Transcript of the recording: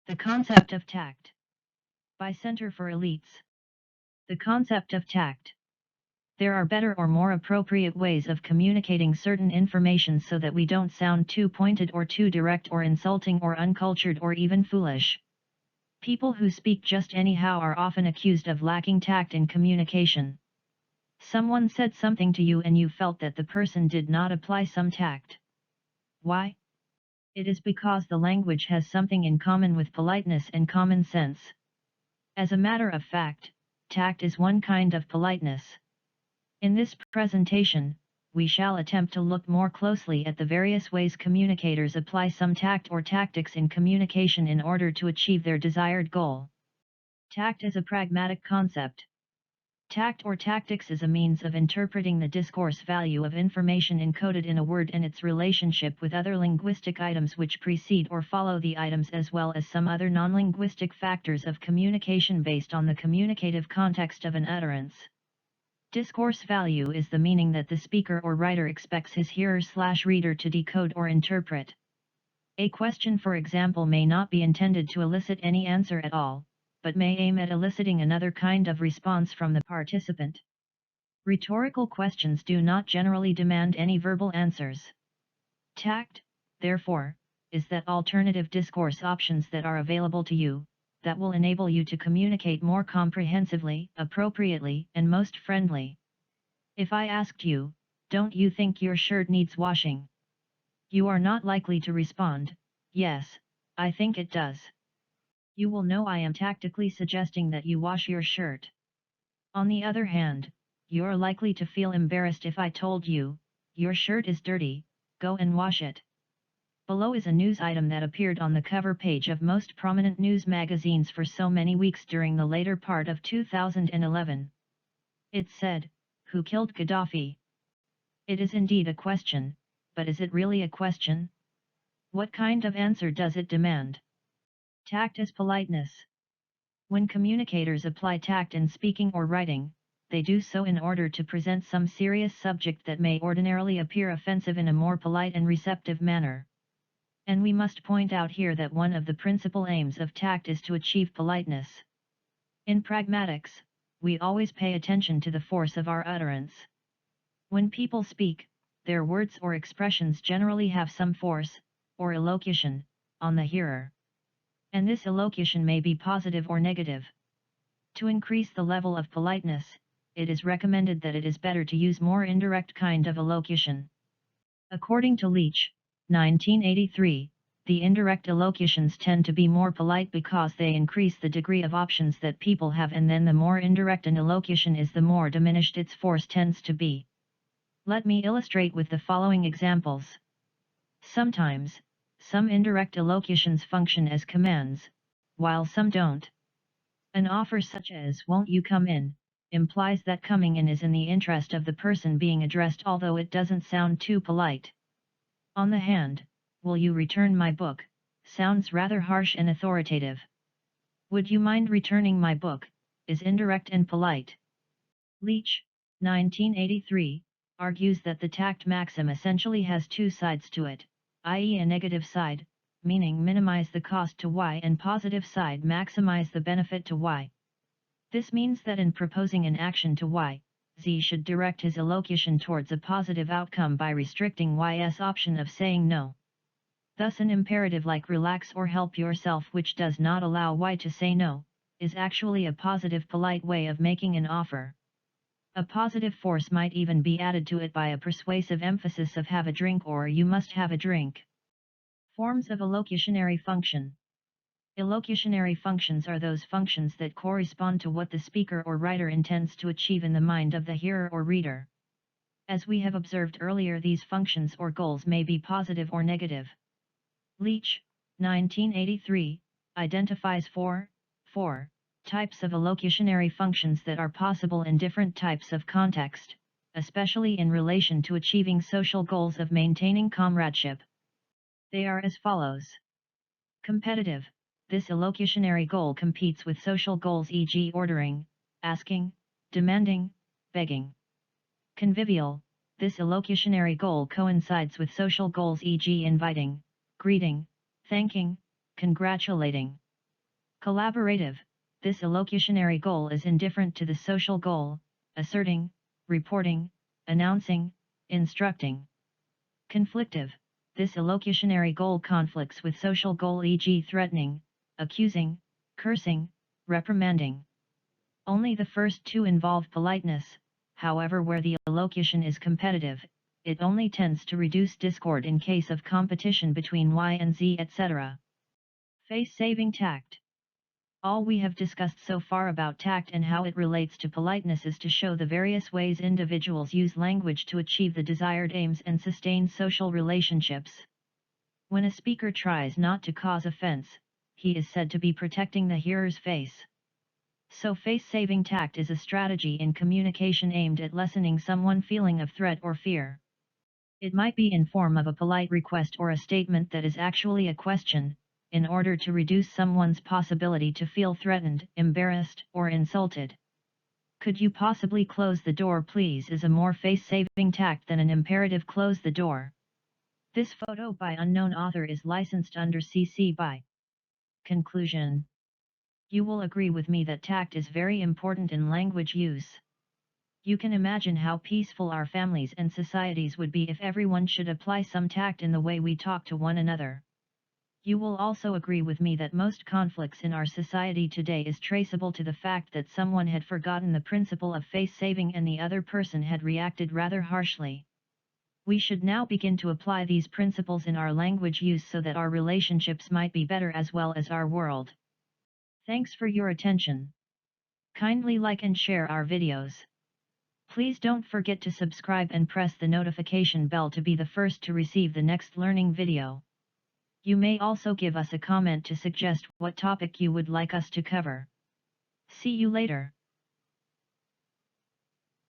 The concept of tact. By Center for Elites. The concept of tact. There are better or more appropriate ways of communicating certain information so that we don't sound too pointed or too direct or insulting or uncultured or even foolish. People who speak just anyhow are often accused of lacking tact in communication. Someone said something to you and you felt that the person did not apply some tact. Why? It is because the language has something in common with politeness and common sense. As a matter of fact, tact is one kind of politeness. In this presentation, we shall attempt to look more closely at the various ways communicators apply some tact or tactics in communication in order to achieve their desired goal. Tact is a pragmatic concept. Tact or tactics is a means of interpreting the discourse value of information encoded in a word and its relationship with other linguistic items which precede or follow the items as well as some other non-linguistic factors of communication based on the communicative context of an utterance. Discourse value is the meaning that the speaker or writer expects his hearer/reader to decode or interpret. A question, for example, may not be intended to elicit any answer at all, but may aim at eliciting another kind of response from the participant. Rhetorical questions do not generally demand any verbal answers. Tact, therefore, is that alternative discourse options that are available to you, that will enable you to communicate more comprehensively, appropriately, and most friendly. If I asked you, "Don't you think your shirt needs washing?" You are not likely to respond, "Yes, I think it does." You will know I am tactically suggesting that you wash your shirt. On the other hand, you're likely to feel embarrassed if I told you, "Your shirt is dirty, go and wash it." Below is a news item that appeared on the cover page of most prominent news magazines for so many weeks during the later part of 2011. It said, "Who killed Gaddafi?" It is indeed a question, but is it really a question? What kind of answer does it demand? Tact is politeness. When communicators apply tact in speaking or writing, they do so in order to present some serious subject that may ordinarily appear offensive in a more polite and receptive manner. And we must point out here that one of the principal aims of tact is to achieve politeness. In pragmatics, we always pay attention to the force of our utterance. When people speak, their words or expressions generally have some force, or elocution, on the hearer. And this elocution may be positive or negative. To increase the level of politeness, it is recommended that it is better to use more indirect kind of elocution. According to Leach, 1983, the indirect elocutions tend to be more polite because they increase the degree of options that people have, and then the more indirect an elocution is, the more diminished its force tends to be. Let me illustrate with the following examples. Sometimes, some indirect elocutions function as commands, while some don't. An offer such as "Won't you come in?" implies that coming in is in the interest of the person being addressed, although it doesn't sound too polite. On the hand, "Will you return my book?" sounds rather harsh and authoritative. "Would you mind returning my book?" is indirect and polite. Leach, 1983, argues that the tact maxim essentially has two sides to it, i.e. a negative side, meaning minimize the cost to Y, and positive side, maximize the benefit to Y. This means that in proposing an action to Y, Z should direct his elocution towards a positive outcome by restricting Y's option of saying no. Thus an imperative like "relax" or "help yourself," which does not allow Y to say no, is actually a positive polite way of making an offer. A positive force might even be added to it by a persuasive emphasis of "have a drink" or "you must have a drink." Forms of elocutionary function. Elocutionary functions are those functions that correspond to what the speaker or writer intends to achieve in the mind of the hearer or reader. As we have observed earlier, these functions or goals may be positive or negative. Leach, 1983, identifies four types of elocutionary functions that are possible in different types of context, especially in relation to achieving social goals of maintaining comradeship. They are as follows. Competitive. This elocutionary goal competes with social goals, e.g. ordering, asking, demanding, begging. Convivial. This elocutionary goal coincides with social goals, e.g. inviting, greeting, thanking, congratulating. Collaborative, this elocutionary goal is indifferent to the social goal, asserting, reporting, announcing, instructing. Conflictive, this elocutionary goal conflicts with social goal, e.g. threatening, accusing, cursing, reprimanding. Only the first two involve politeness, however where the elocution is competitive, it only tends to reduce discord in case of competition between Y and Z, etc. Face-saving tact. All we have discussed so far about tact and how it relates to politeness is to show the various ways individuals use language to achieve the desired aims and sustain social relationships. When a speaker tries not to cause offense, he is said to be protecting the hearer's face. So face-saving tact is a strategy in communication aimed at lessening someone's feeling of threat or fear. It might be in form of a polite request or a statement that is actually a question, in order to reduce someone's possibility to feel threatened, embarrassed, or insulted. Could you possibly close the door please is a more face-saving tact than an imperative close the door. This photo by unknown author is licensed under CC BY. Conclusion. You will agree with me that tact is very important in language use. You can imagine how peaceful our families and societies would be if everyone should apply some tact in the way we talk to one another. You will also agree with me that most conflicts in our society today is traceable to the fact that someone had forgotten the principle of face-saving and the other person had reacted rather harshly. We should now begin to apply these principles in our language use so that our relationships might be better as well as our world. Thanks for your attention. Kindly like and share our videos. Please don't forget to subscribe and press the notification bell to be the first to receive the next learning video. You may also give us a comment to suggest what topic you would like us to cover. See you later.